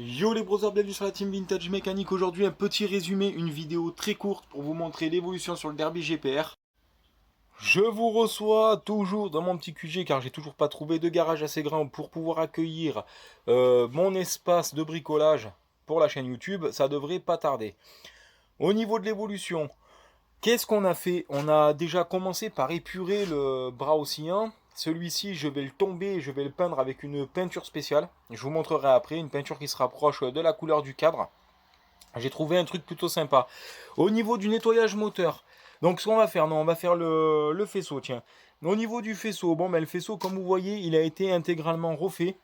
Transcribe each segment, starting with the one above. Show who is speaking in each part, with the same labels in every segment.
Speaker 1: Yo les brothers, bienvenue sur la team Vintage Mécanique. Aujourd'hui un petit résumé, une vidéo très courte pour vous montrer l'évolution sur le Derby GPR. Je vous reçois toujours dans mon petit QG car j'ai toujours pas trouvé de garage assez grand pour pouvoir accueillir mon espace de bricolage pour la chaîne YouTube. Ça devrait pas tarder. Au niveau de l'évolution, qu'est-ce qu'on a fait? On a déjà commencé par épurer le bras oscillant. Celui-ci, je vais le tomber et je vais le peindre avec une peinture spéciale. Je vous montrerai après, une peinture qui se rapproche de la couleur du cadre. J'ai trouvé un truc plutôt sympa. Au niveau du nettoyage moteur, donc ce qu'on va faire, non, on va faire le faisceau, tiens. Au niveau du faisceau, bon, ben, le faisceau, comme vous voyez, il a été intégralement refait.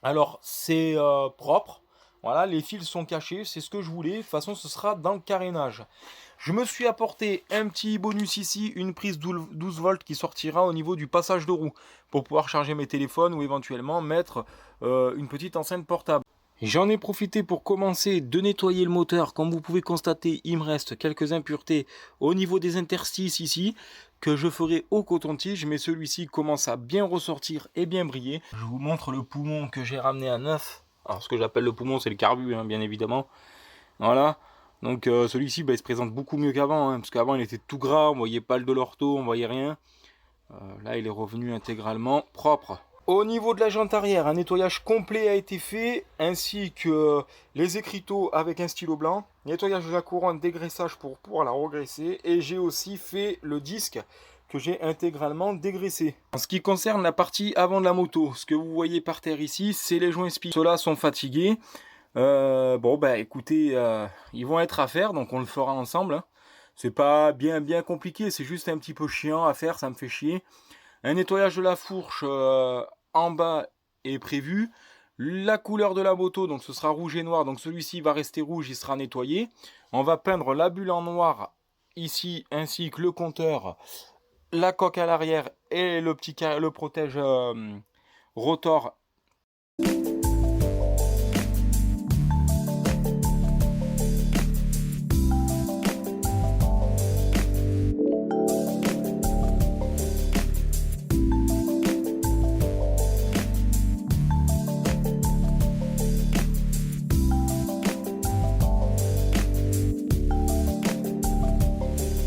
Speaker 1: Alors, c'est propre. Voilà, les fils sont cachés, c'est ce que je voulais. De toute façon, ce sera dans le carénage. Je me suis apporté un petit bonus ici, une prise 12 volts qui sortira au niveau du passage de roue pour pouvoir charger mes téléphones ou éventuellement mettre une petite enceinte portable. J'en ai profité pour commencer de nettoyer le moteur. Comme vous pouvez constater, il me reste quelques impuretés au niveau des interstices ici que je ferai au coton-tige, mais celui-ci commence à bien ressortir et bien briller. Je vous montre le poumon que j'ai ramené à neuf. Alors ce que j'appelle le poumon, c'est le carbu, hein, bien évidemment. Voilà. Donc celui-ci, il se présente beaucoup mieux qu'avant, hein, parce qu'avant il était tout gras, on voyait pas le de l'ortho, on voyait rien. Là, il est revenu intégralement propre. Au niveau de la jante arrière, un nettoyage complet a été fait, ainsi que les écriteaux avec un stylo blanc, nettoyage de la couronne, dégraissage pour pouvoir la regresser, et j'ai aussi fait le disque que j'ai intégralement dégraissé. En ce qui concerne la partie avant de la moto, ce que vous voyez par terre ici, c'est les joints SPI. Ceux-là sont fatigués. Bon, bah écoutez, ils vont être à faire, donc on le fera ensemble. Hein. C'est pas bien compliqué, c'est juste un petit peu chiant à faire, ça me fait chier. Un nettoyage de la fourche en bas est prévu. La couleur de la moto, donc ce sera rouge et noir, donc celui-ci va rester rouge, il sera nettoyé. On va peindre la bulle en noir ici, ainsi que le compteur, la coque à l'arrière et le protège rotor.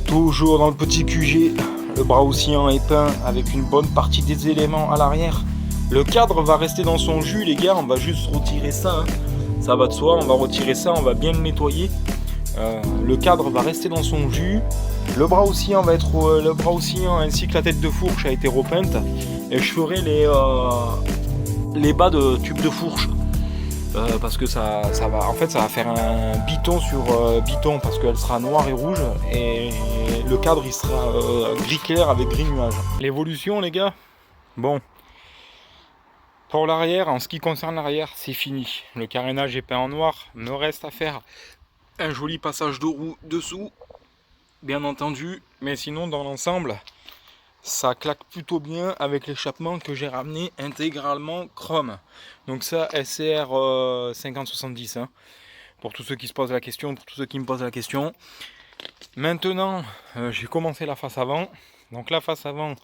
Speaker 1: Toujours dans le petit QG, le bras oscillant est peint avec une bonne partie des éléments à l'arrière. Le cadre va rester dans son jus, les gars, on va juste retirer ça. Hein. Ça va de soi, on va retirer ça, on va bien le nettoyer. Le cadre va rester dans son jus. Le bras oscillant va être le bras oscillant ainsi que la tête de fourche a été repeinte. Et je ferai les bas de tube de fourche. Parce que ça va faire un biton sur biton parce qu'elle sera noire et rouge et le cadre il sera gris clair avec gris nuage. L'évolution les gars, bon, pour l'arrière, en ce qui concerne l'arrière, c'est fini. Le carénage est peint en noir, me reste à faire un joli passage de roue dessous, bien entendu, mais sinon dans l'ensemble, ça claque plutôt bien avec l'échappement que j'ai ramené intégralement chrome. Donc ça SCR 5070 hein, pour tous ceux qui se posent la question, pour tous ceux qui me posent la question. Maintenant j'ai commencé la face avant. Donc la face avant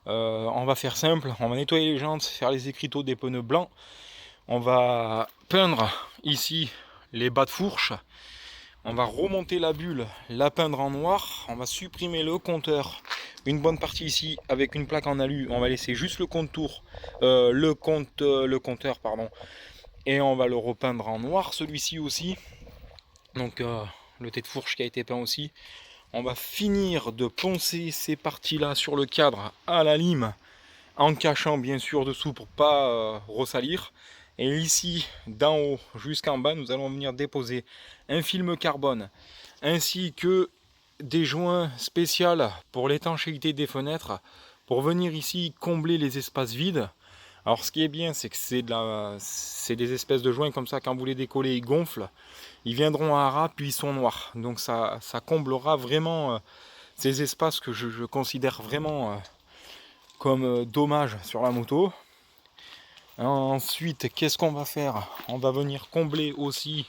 Speaker 1: on va faire simple, on va nettoyer les jantes, faire les écriteaux des pneus blancs. On va peindre ici les bas de fourche. On va remonter la bulle, la peindre en noir. On va supprimer le compteur. Une bonne partie ici avec une plaque en alu. On va laisser juste le contour, le compteur, pardon. Et on va le repeindre en noir, celui-ci aussi. Donc le tête de fourche qui a été peint aussi. On va finir de poncer ces parties-là sur le cadre à la lime. En cachant bien sûr dessous pour pas ressalir. Et ici, d'en haut jusqu'en bas, nous allons venir déposer un film carbone ainsi que des joints spéciaux pour l'étanchéité des fenêtres pour venir ici combler les espaces vides. Alors ce qui est bien, c'est que c'est des espèces de joints comme ça, quand vous les décollez, ils gonflent, ils viendront à ras puis ils sont noirs. Donc ça comblera vraiment ces espaces que je considère vraiment comme dommage sur la moto. Ensuite, qu'est-ce qu'on va faire? On va venir combler aussi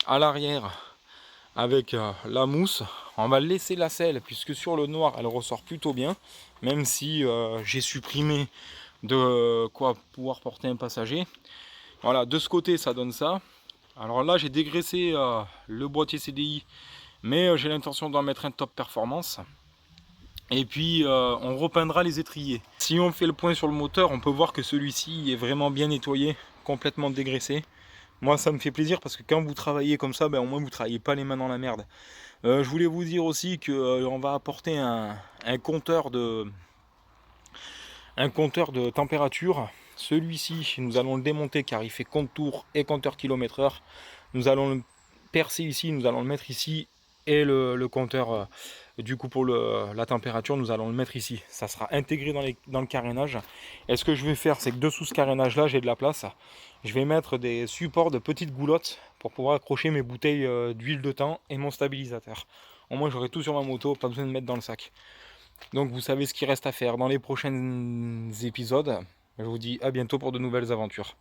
Speaker 1: à l'arrière avec la mousse. On va laisser la selle puisque sur le noir elle ressort plutôt bien, même si j'ai supprimé de quoi pouvoir porter un passager. Voilà, de ce côté ça donne ça. Alors là j'ai dégraissé le boîtier CDI, mais j'ai l'intention d'en mettre un top performance. Et puis on repeindra les étriers. Si on fait le point sur le moteur, on peut voir que celui-ci est vraiment bien nettoyé, complètement dégraissé. Moi ça me fait plaisir parce que quand vous travaillez comme ça, ben, au moins vous ne travaillez pas les mains dans la merde. Je voulais vous dire aussi qu'on va apporter un compteur de température. Celui-ci, nous allons le démonter car il fait compte tour et compteur km/h. Nous allons le percer ici, nous allons le mettre ici. Et le compteur, du coup pour la température, nous allons le mettre ici. Ça sera intégré dans le carénage. Et ce que je vais faire, c'est que dessous ce carénage là, j'ai de la place. Je vais mettre des supports de petites goulottes pour pouvoir accrocher mes bouteilles d'huile de thym et mon stabilisateur. Au moins j'aurai tout sur ma moto, pas besoin de mettre dans le sac. Donc vous savez ce qu'il reste à faire dans les prochains épisodes. Je vous dis à bientôt pour de nouvelles aventures.